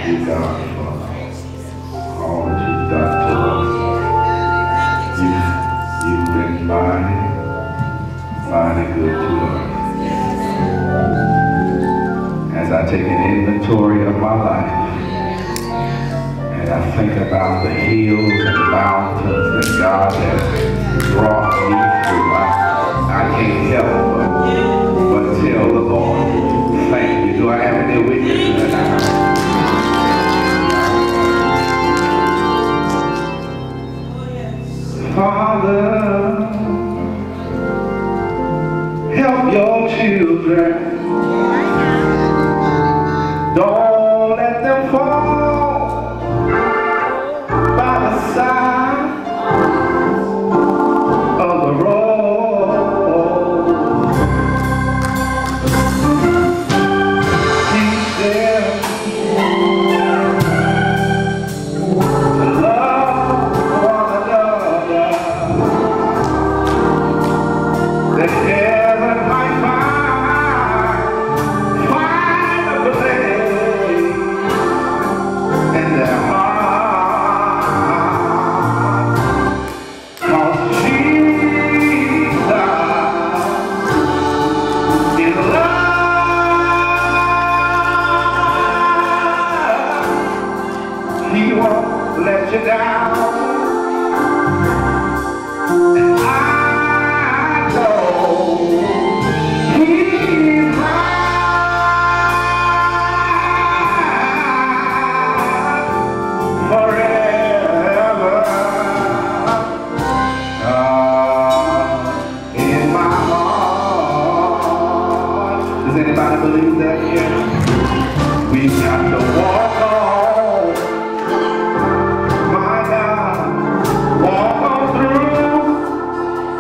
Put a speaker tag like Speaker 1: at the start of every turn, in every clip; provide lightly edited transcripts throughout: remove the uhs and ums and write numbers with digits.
Speaker 1: you, God, for all that you've done to us. You've been mighty, mighty good to us. As I take an inventory of my life, and I think about the hills and mountains that God has brought me through, I can't help but tell the Lord, thank you. Do I have any witnesses tonight? Father, help your children. Don't let them fall by the side of the road. Teach them to love one another, that heaven might find a place in their heart. 'Cause Jesus is love. He won't let you down. And I know He's mine forever. In my heart. Does anybody believe that yet? We've got to walk on, my God, walk on through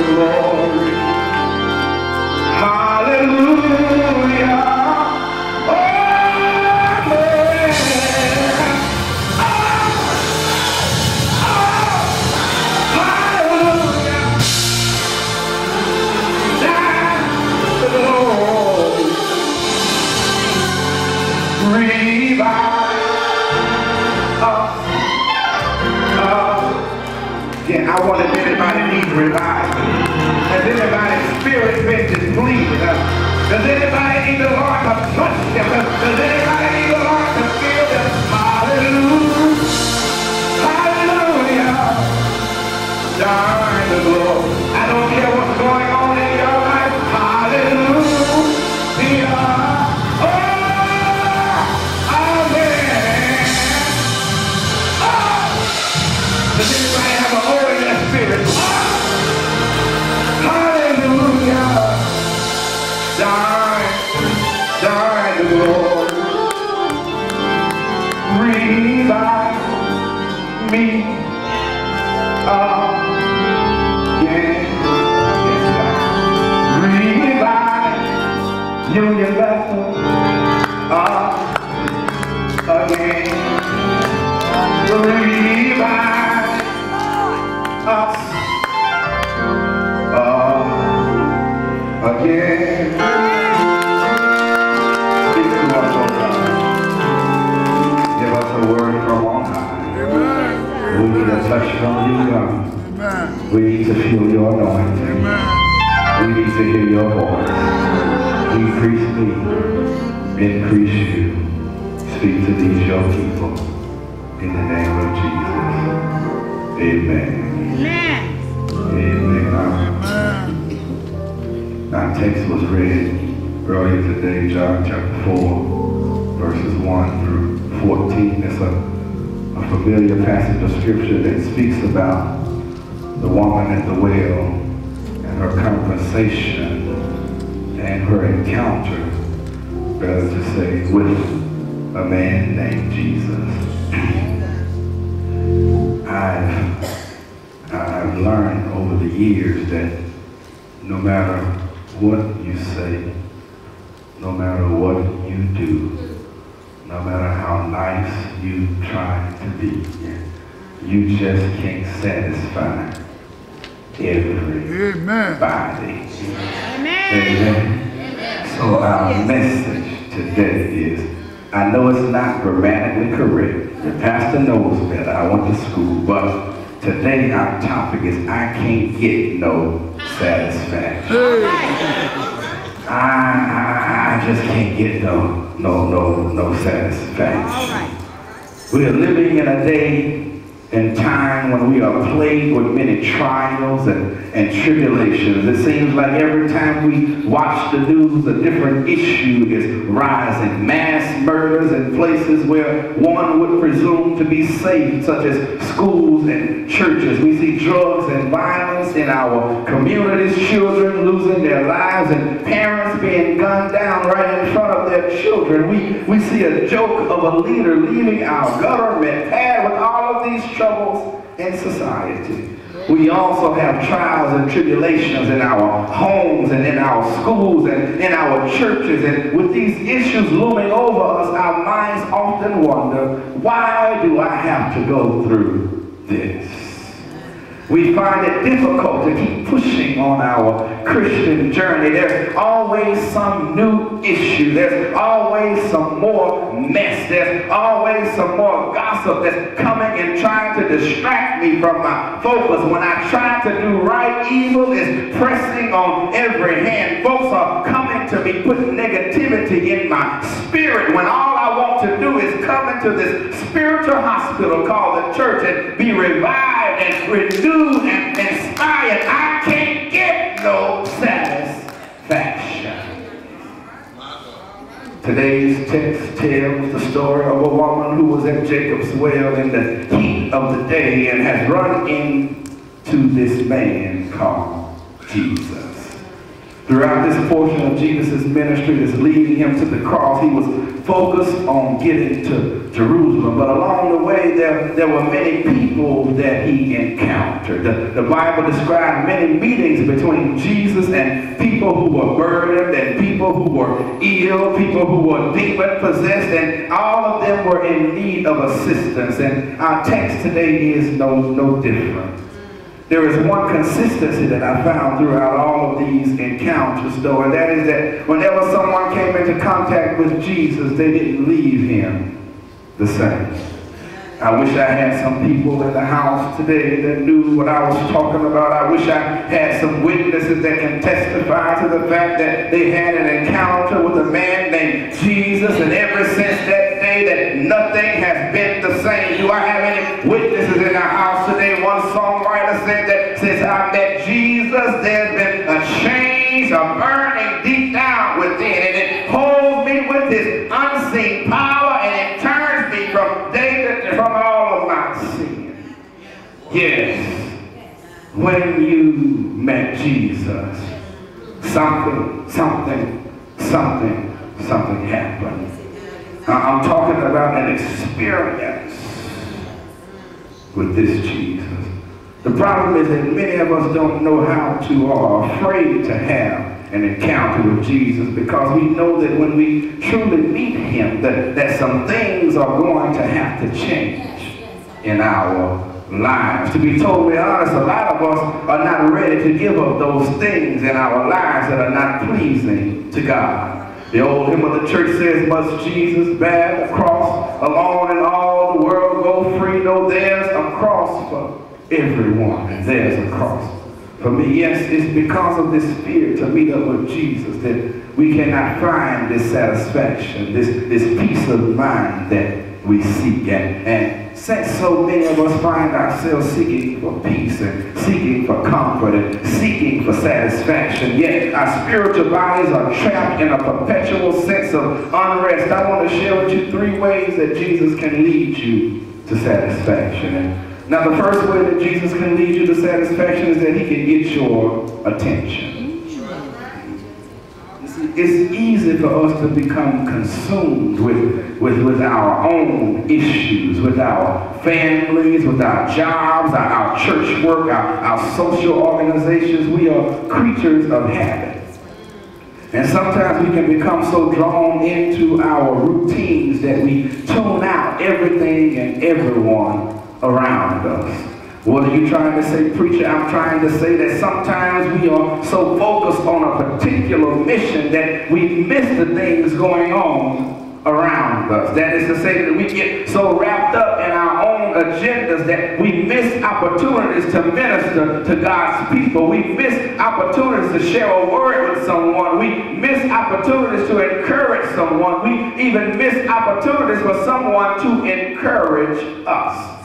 Speaker 1: glory. Hallelujah. I wonder if anybody needs revival. Has anybody's spirit been displeased? Does anybody need the Lord to touch them? Does anybody need the Lord to feel them? Hallelujah. Hallelujah. Darn the Lord. I don't care what's going on in your life. Hallelujah. Oh, amen. Oh. Does anybody have a Spirit. Hallelujah. Die the Lord. Revive me again. Revive Union Bethel again. Revive us again. Speak to us, O God. Give us a word from on high. Amen. We need a touch from you, God. Amen. We need to feel your anointing. Amen. We need to hear your voice. Decrease me, increase you. Speak to these your people. In the name of Jesus. Amen. Amen. Our text was read earlier today, John chapter 4, verses 1 through 14. It's a familiar passage of scripture that speaks about the woman at the well and her conversation and her encounter, better to say, with a man named Jesus. I've learned over the years that no matter what you say, no matter what you do, no matter how nice you try to be, you just can't satisfy everybody. Amen. Amen. So our message today is, I know it's not grammatically correct. The pastor knows better. I went to school, but today our topic is I can't get no satisfaction. I just can't get no satisfaction. We are living in a day and time when we are plagued with many trials and tribulations. It seems like every time we watch the news, a different issue is rising. Mass murders in places where one would presume to be safe, such as schools and churches. We see drugs and violence in our communities, children losing their lives, and parents being gunned down right in front of their children. We see a joke of a leader leaving our government pad with all of these troubles in society. We also have trials and tribulations in our homes and in our schools and in our churches. And with these issues looming over us, our minds often wonder, why do I have to go through this? We find it difficult to keep pushing on our Christian journey. There's always some new issue. There's always some more mess. There's always some more gossip that's coming and trying to distract me from my focus. When I try to do right, evil is pressing on every hand. Folks are coming to me, putting negativity in my spirit, when all I want to do is come into this spiritual hospital called the church and be revived and renewed and inspired. I can't get no satisfaction. Today's text tells the story of a woman who was at Jacob's well in the heat of the day and has run into this man called Jesus. Throughout this portion of Jesus' ministry that's leading him to the cross, he was focused on getting to Jerusalem. But along the way, there were many people that he encountered. The Bible described many meetings between Jesus and people who were burdened, and people who were ill, people who were demon-possessed, and all of them were in need of assistance. And our text today is no different. There is one consistency that I found throughout all of these encounters, though, and that is that whenever someone came into contact with Jesus, they didn't leave him the same. I wish I had some people in the house today that knew what I was talking about. I wish I had some witnesses that can testify to the fact that they had an encounter with a man named Jesus, and ever since that day that nothing has been the same. Do I have any witnesses in the house today? One songwriter said that since I met Jesus, there's been a change, a burning deep down within, and it holds me with his unseen power, and it turns me from from all of my sin. Yes, when you met Jesus, something happened. I'm talking about an experience with this Jesus. The problem is that many of us don't know how to, or are afraid to have an encounter with Jesus, because we know that when we truly meet him, that some things are going to have to change in our lives. To be totally honest, a lot of us are not ready to give up those things in our lives that are not pleasing to God. The old hymn of the church says, must Jesus bear the cross alone and all the world go free? No, there's a cross for everyone, and there's a cross for me. Yes, it's because of this fear to meet up with Jesus that we cannot find this satisfaction, this peace of mind that we seek. And since so many of us find ourselves seeking for peace and seeking for comfort and seeking for satisfaction, yet our spiritual bodies are trapped in a perpetual sense of unrest, I want to share with you 3 ways that Jesus can lead you to satisfaction. And now, the first way that Jesus can lead you to satisfaction is that he can get your attention. It's easy for us to become consumed with our own issues, with our families, with our jobs, our church work, our social organizations. We are creatures of habit. And sometimes we can become so drawn into our routines that we tune out everything and everyone around us. What are you trying to say, preacher? I'm trying to say that sometimes we are so focused on a particular mission that we miss the things going on around us. That is to say that we get so wrapped up in our own agendas that we miss opportunities to minister to God's people. We miss opportunities to share a word with someone. We miss opportunities to encourage someone. We even miss opportunities for someone to encourage us.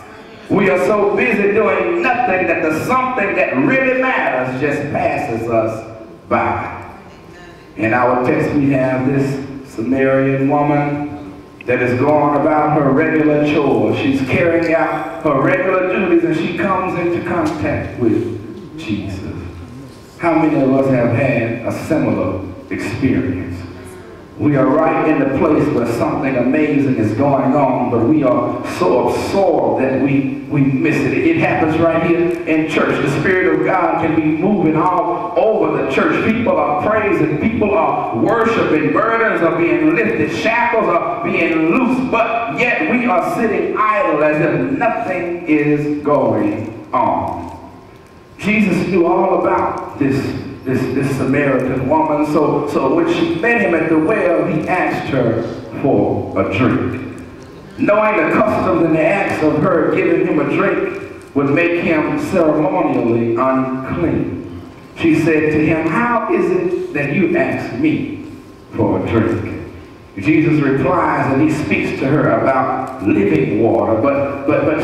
Speaker 1: We are so busy doing nothing that the something that really matters just passes us by. In our text we have this Samaritan woman that is going about her regular chores. She's carrying out her regular duties, and she comes into contact with Jesus. How many of us have had a similar experience? We are right in the place where something amazing is going on, but we are so absorbed that we miss it. It happens right here in church. The Spirit of God can be moving all over the church. People are praising. People are worshiping. Burdens are being lifted. Shackles are being loosed. But yet we are sitting idle as if nothing is going on. Jesus knew all about this Samaritan woman, so when she met him at the well, he asked her for a drink. Knowing the customs and the acts of her giving him a drink would make him ceremonially unclean, she said to him, how is it that you ask me for a drink? Jesus replies and he speaks to her about living water, but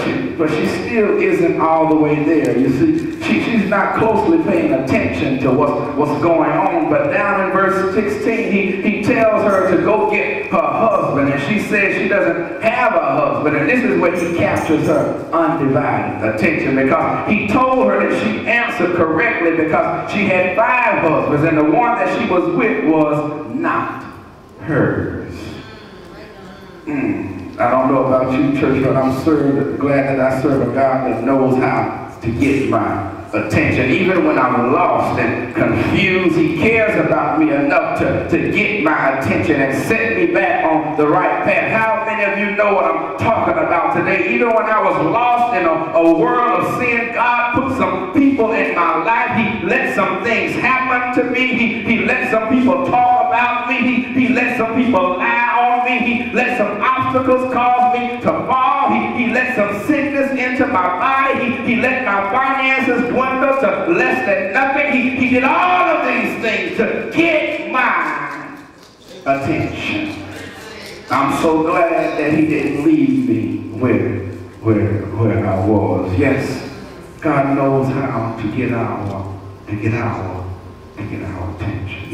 Speaker 1: she still isn't all the way there. You see, she's not closely paying attention to what's going on. But down in verse 16, he tells her to go get her husband, and she says she doesn't have a husband. And this is where he captures her undivided attention, because he told her that she answered correctly because she had 5 husbands, and the one that she was with was not hers. I don't know about you, church, but I'm glad that I serve a God that knows how to get my attention. Even when I'm lost and confused, he cares about me enough to get my attention and set me back on the right path. How many of you know what I'm talking about today? Even when I was lost in a world of sin, God put some people in my life. He let some things happen to me. He let some people talk about me. He let some people lie on me. He let some obstacles cause me to fall. He let some sickness into my body. He let my finances dwindle to less than nothing. He did all of these things to get my attention. I'm so glad that he didn't leave me where I was. Yes, God knows how to get our attention.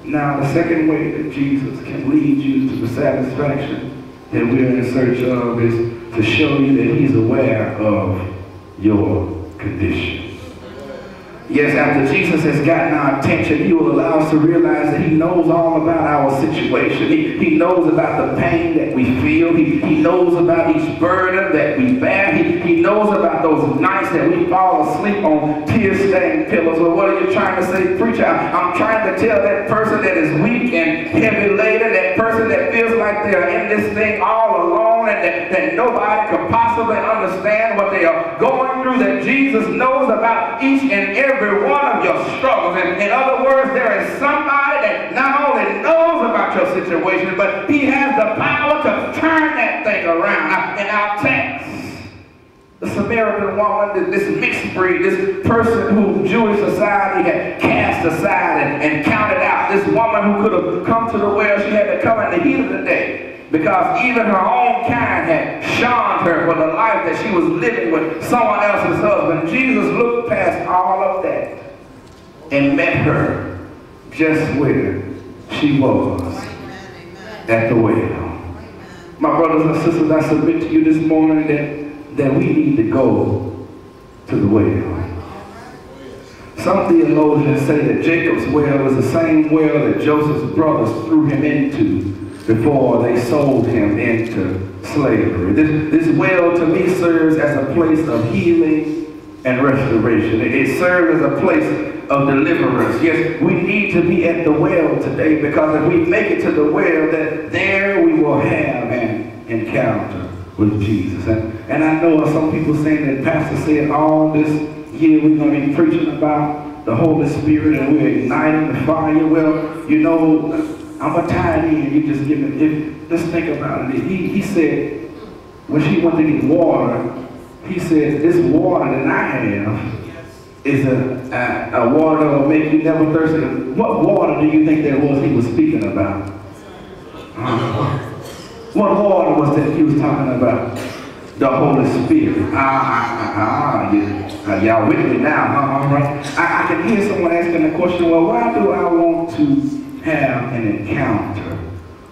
Speaker 1: Now the second way that Jesus can lead you to the satisfaction that we're in search of is to show you that he's aware of your condition. Yes, after Jesus has gotten our attention, he will allow us to realize that he knows all about our situation. He knows about the pain that we feel. He knows about each burden that we bear. He knows about those nights that we fall asleep on tear-stained pillows. Well, what are you trying to say, preacher? I'm trying to tell that person that is weak and heavy laden, that person that feels like they're in this thing all alone and that nobody can possibly understand what they are going through, that Jesus knows about each and every one of your struggles. And in other words, there is somebody that not only knows about your situation, but he has the power to turn that thing around. In our text, the Samaritan woman, this mixed breed, this person who Jewish society had cast aside and counted out, this woman who could have come to the well, she had to come in the heat of the day, because even her own kind had shunned her for the life that she was living with someone else's husband. Jesus looked past all of that and met her just where she was, at the well. My brothers and sisters, I submit to you this morning that we need to go to the well. Some theologians say that Jacob's well was the same well that Joseph's brothers threw him into before they sold him into slavery. This well to me serves as a place of healing and restoration. It serves as a place of deliverance. Yes, we need to be at the well today, because if we make it to the well, that there we will have an encounter with Jesus. And I know some people saying that Pastor said all this year we're going to be preaching about the Holy Spirit and we're igniting the fire. Well, you know, I'm going to tie it in. You just give it. Let's think about it. He said, when she went to get water, he said, this water that I have is a water that will make you never thirsty. What water do you think that was he was speaking about? What water was that he was talking about? The Holy Spirit. Y'all with me now, huh? Right? I can hear someone asking the question, well, why do I want to have an encounter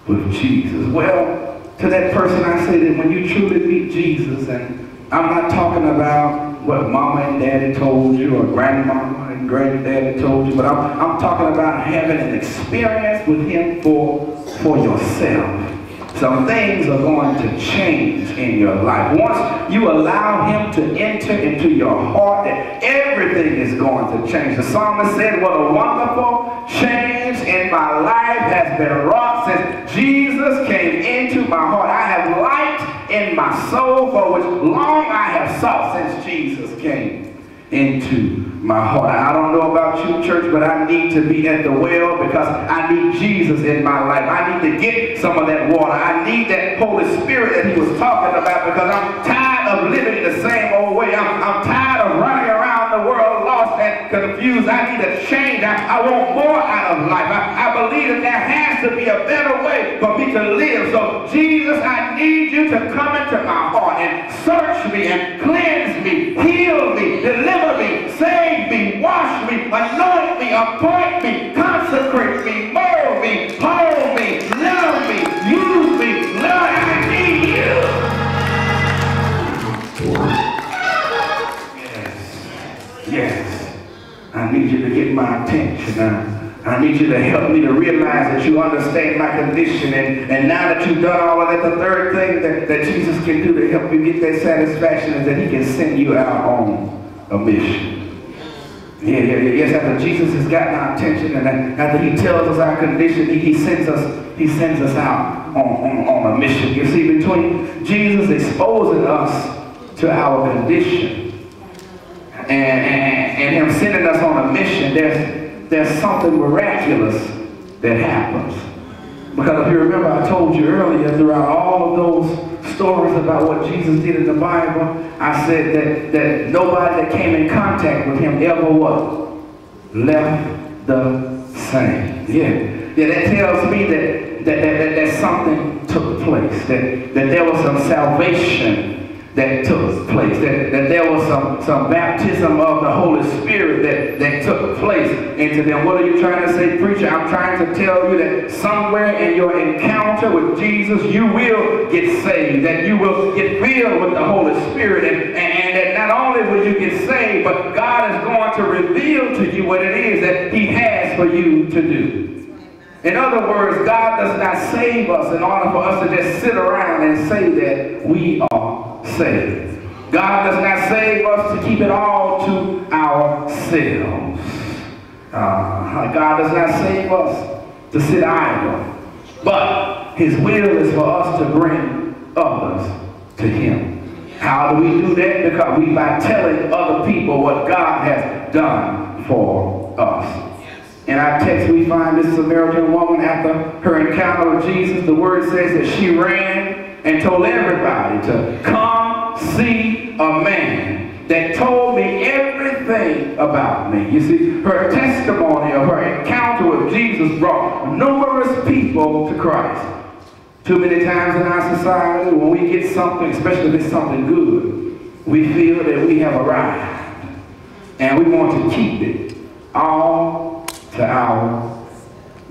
Speaker 1: with Jesus? Well, to that person I say that when you truly meet Jesus, and I'm not talking about what mama and daddy told you or grandmama and granddaddy told you, but I'm talking about having an experience with him for yourself. Some things are going to change in your life. Once you allow him to enter into your heart, that everything is going to change. The psalmist said, what a wonderful change in my life has been wrought since Jesus came into my heart. I have light in my soul for which long I have sought since Jesus came into my heart. I don't know about you, church, but I need to be at the well because I need Jesus in my life. I need to get some of that water. I need that Holy Spirit that he was talking about, because I'm tired of living the same old way. I'm tired of running around the world lost and confused. I need a change. I want more out of life. I believe that there has to be a better way for me to live. So Jesus, I need you to come into my heart and search me and cleanse me, heal me, deliver me, save me, wash me, anoint me, appoint me, consecrate me, mold me, hold me, love me, use me. Lord, I need you. Yes, I need you to get my attention. I need you to help me to realize that you understand my condition. And now that you've done all of that, the third thing that Jesus can do to help you get that satisfaction is that he can send you out on a mission. Yes, after Jesus has gotten our attention and after he tells us our condition, he sends us out on a mission. You see, between Jesus exposing us to our condition and him sending us on a mission, there's something miraculous that happens. Because if you remember, I told you earlier, throughout all of those stories about what Jesus did in the Bible, I said that nobody that came in contact with him ever what? Left the same. Yeah, that tells me that something took place, that there was some salvation that took place, that there was some baptism of the Holy Spirit that took place into them. What are you trying to say, preacher? I'm trying to tell you that somewhere in your encounter with Jesus, you will get saved, that you will get filled with the Holy Spirit, and that not only will you get saved, but God is going to reveal to you what it is that he has for you to do. In other words, God does not save us in order for us to just sit around and say that we are saved. God does not save us to keep it all to ourselves. God does not save us to sit idle. But his will is for us to bring others to him. How do we do that? Because by telling other people what God has done for us. In our text, we find this Samaritan woman, after her encounter with Jesus, the word says that she ran and told everybody to come see a man that told me everything about me. You see, her testimony of her encounter with Jesus brought numerous people to Christ. Too many times in our society, when we get something, especially if it's something good, we feel that we have arrived. And we want to keep it all to our,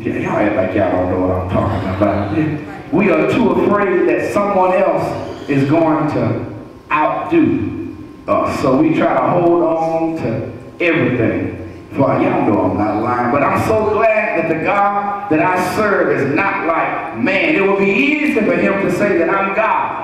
Speaker 1: y'all act like y'all don't know what I'm talking about. We are too afraid that someone else is going to outdo us. So we try to hold on to everything. For y'all know I'm not lying, but I'm so glad that the God that I serve is not like man. It would be easy for him to say that I'm God.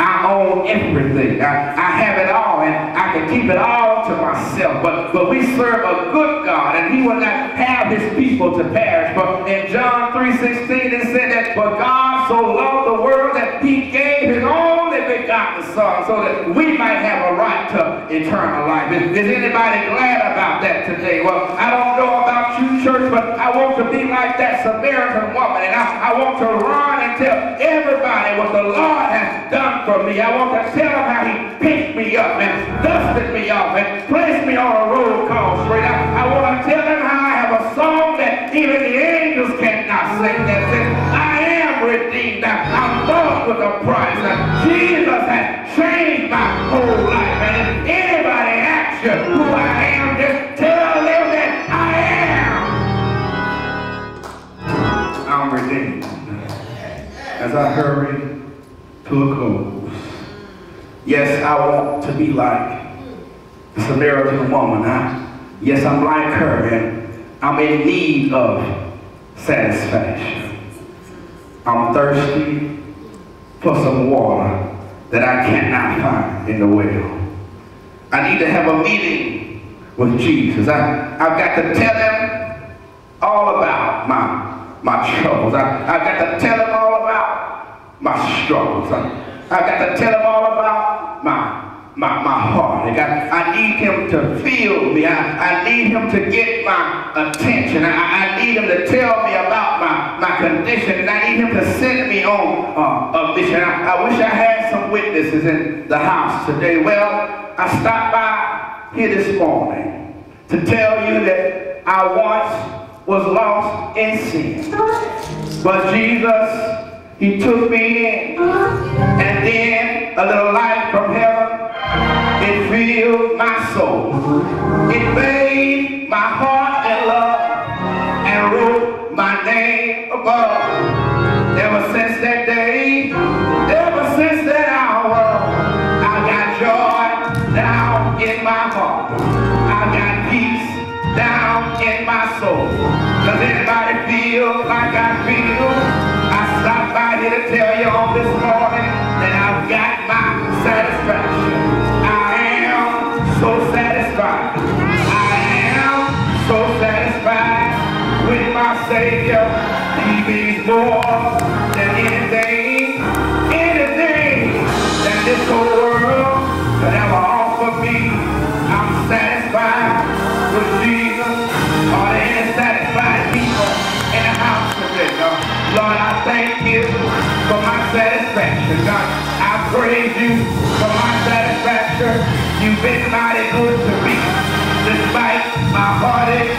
Speaker 1: I own everything. I have it all, and I can keep it all to myself. But we serve a good God, and he will not have his people to perish. But in John 3:16, it said that, "For God so loved the world that he gave his only begotten Son, so that we might have a right to eternal life." Is anybody glad about that today? Well, I don't know about you, church, but I want to be like that Samaritan woman, and I want to run and tell everybody what the Lord has done for me. I want to tell him how he picked me up and dusted me off and placed me on a road called straight. I want to tell him how I have a song that even the angels cannot sing that says, "I am redeemed. I'm bought with a price. Jesus has changed my whole life." And if anybody asks you who I am, just tell them that I am. I'm redeemed. As I hurry to a close, yes, I want to be like the Samaritan woman. Yes, I'm like her, and I'm in need of satisfaction. I'm thirsty for some water that I cannot find in the well. I need to have a meeting with Jesus. I've got to tell him all about my troubles. I've got to tell him all about my struggles. I've got to tell him all about my heart. I need him to feel me. I need him to get my attention. I need him to tell me about my condition. And I need him to send me on a mission. I wish I had some witnesses in the house today. Well, I stopped by here this morning to tell you that I once was lost in sin. But Jesus, he took me in. And then a little light from heaven, it filled my soul. It bathed my heart in love and wrote my name above. Ever since that day, ever since that hour, I got joy down in my heart. I got peace down in my soul. Does anybody feel like I feel? I stopped by here to tell you on this morning that I've got my satisfaction. I am so satisfied. I am so satisfied with my Savior. He means more than anything that this whole world could ever offer me. I'm satisfied with Jesus. Are there any satisfied people in the house today? Lord, I thank you for my satisfaction. God, I praise you for my satisfaction. You've been mighty good to me. Despite my heartache,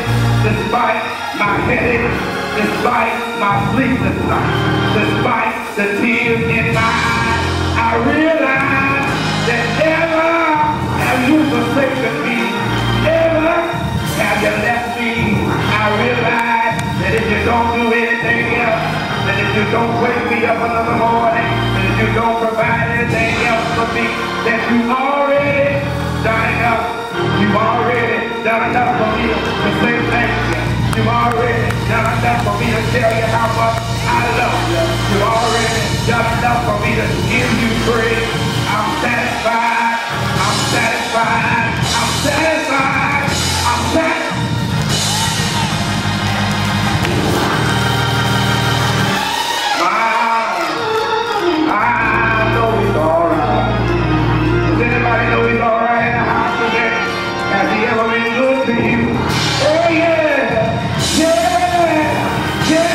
Speaker 1: despite my headache, despite my sleepless night, despite the tears in my eyes, I realize that never have you forsaken me. Never have you left me. I realize that if you don't do anything else, that if you don't wake me up another morning, that if you don't provide anything else for me, that you've already done enough. You've already done enough for me to say thank you. You've already done enough for me to tell you how much I love you. You've already done enough for me to give you praise. I'm satisfied. I'm satisfied. I'm satisfied. I'm satisfied. I know he's all right. Does anybody know he's all right in the house today? Has he ever been good to you? Oh yeah! Yeah! Yeah!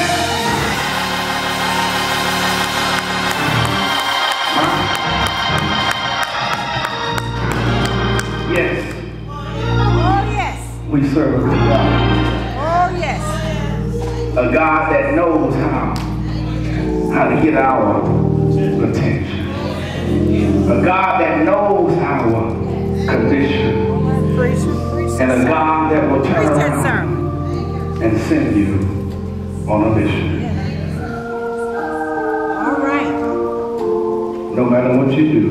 Speaker 1: Yes.
Speaker 2: Oh yes.
Speaker 1: We serve a good God.
Speaker 2: Oh yes.
Speaker 1: A God that knows how to get our attention. A God that knows our condition. And a God that will turn around and send you on a mission.
Speaker 2: All right.
Speaker 1: No matter what you do,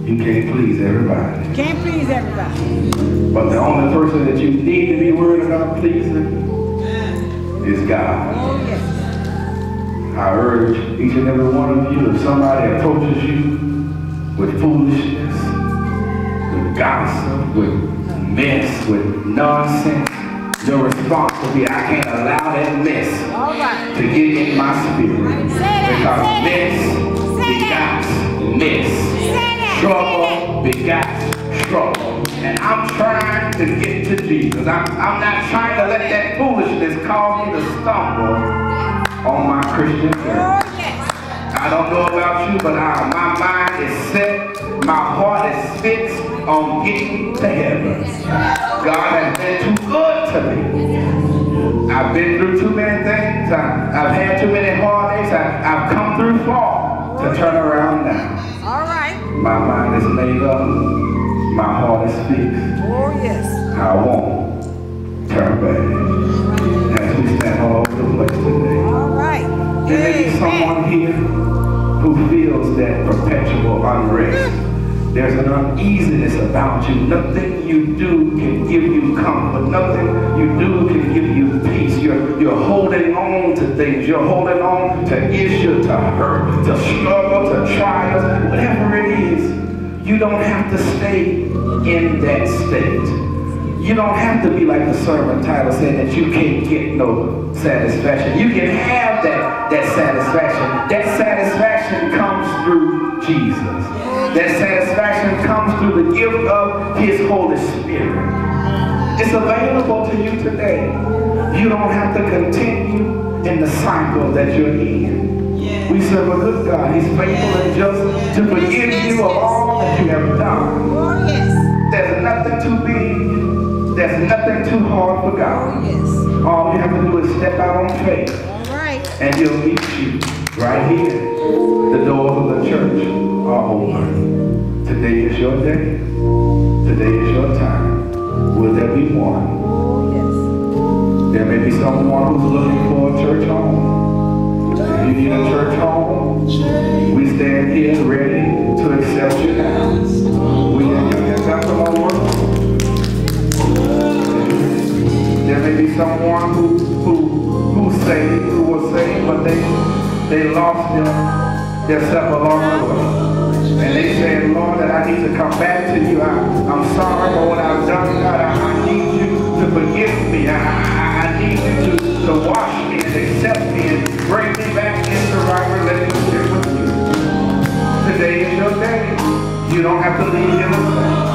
Speaker 1: you can't please everybody.
Speaker 2: Can't please everybody.
Speaker 1: But the only person that you need to be worried about pleasing is God.
Speaker 2: Oh yes.
Speaker 1: I urge each and every one of you, if somebody approaches you with foolishness, with gossip, with mess, with nonsense, your response will be, I can't allow that mess to get in my spirit. Because mess begots mess. Trouble begots trouble. And I'm trying to get to Jesus. I'm not trying to let that foolishness cause me to stumble on my Christian journey. I don't know about you, but my mind is set, my heart is fixed on getting to heaven. God has been too good to me. I've been through too many things. I've had too many heartaches. I've come through far to turn around now.
Speaker 2: All right.
Speaker 1: My mind is made up. My heart is fixed.
Speaker 2: Oh yes.
Speaker 1: I won't turn back. As we stand all over the place today.
Speaker 2: All right.
Speaker 1: There may be someone here who feels that perpetual unrest. There's an uneasiness about you. Nothing you do can give you comfort. Nothing you do can give you peace. You're holding on to things. You're holding on to issues, to hurt, to struggle, to trials, whatever it is. You don't have to stay in that state. You don't have to be like the sermon title said that you can't get no satisfaction. You can have that satisfaction. That satisfaction comes through Jesus. That satisfaction comes through the gift of His Holy Spirit. It's available to you today. You don't have to continue in the cycle that you're in. We serve a good God. He's faithful and just to forgive you of all that you have done. There's nothing too big There's nothing too hard for God.
Speaker 2: Oh, yes.
Speaker 1: All you have to do is step out on faith.
Speaker 2: All right.
Speaker 1: And he'll meet you right here. The doors of the church are open. Today is your day. Today is your time. Will there be one?
Speaker 2: Oh, yes.
Speaker 1: There may be someone who's looking for a church home. If you need a church home, we stand here ready to accept you now. We have your hands out to our work. There may be someone who was saved, but they lost their self along the way. And they said, Lord, that I need to come back to you. I'm sorry for what I've done, God. I need you to forgive me. I need you to wash me and accept me and bring me back into right relationship with you. Today is your day. You don't have to leave here the same.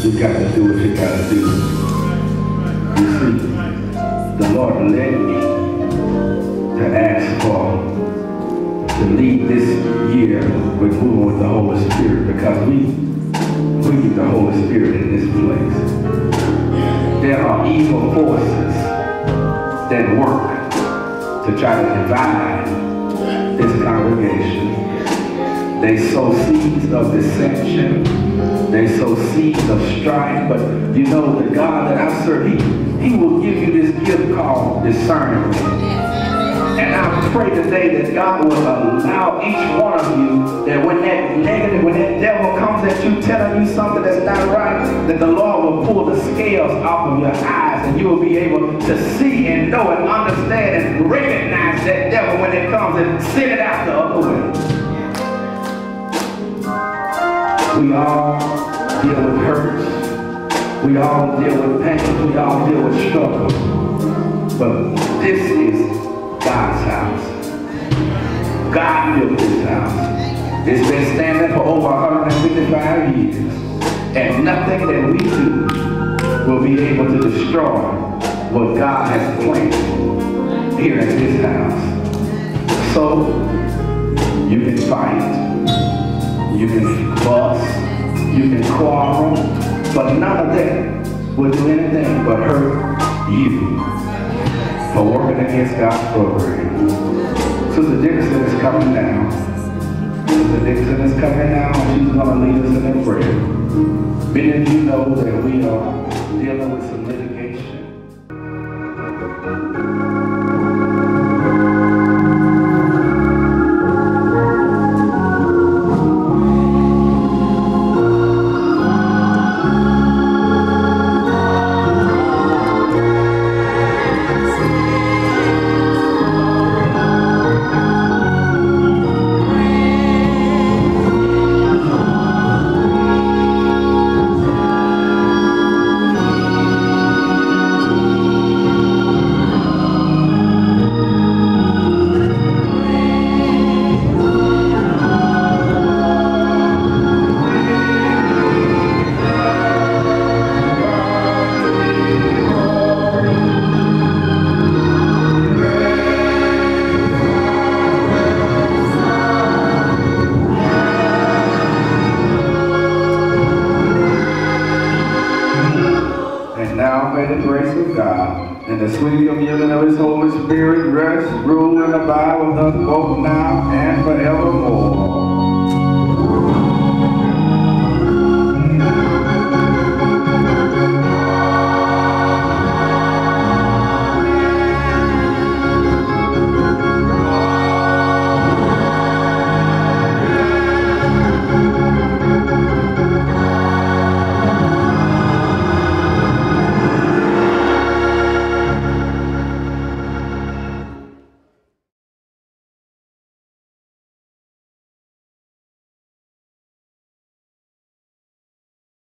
Speaker 1: You got to do what you got to do. You see, the Lord led me to ask to lead this year with moving with the Holy Spirit, because we need the Holy Spirit in this place. There are evil forces that work to try to divide this congregation. They sow seeds of dissension. They sow seeds of strife. But you know, the God that I serve, He will give you this gift called discernment. And I pray today that God will allow each one of you that when that devil comes at you telling you something that's not right, that the Lord will pull the scales off of your eyes and you will be able to see and know and understand and recognize that devil when it comes and send it out the other way. We all deal with hurts. We all deal with pain. We all deal with struggle. But this is God's house. God built this house. It's been standing for over 155 years. And nothing that we do will be able to destroy what God has planned here in this house. So, you can fight, you can fuss, you can quarrel, but none of that will do anything but hurt you for working against God's program. Sister Dixon is coming down. Sister Dixon is coming down and she's going to lead us in a prayer. Many of you know that we are dealing with some litigation. And the sweet communion of His Holy Spirit rest, rule, and abide with us both now and forevermore.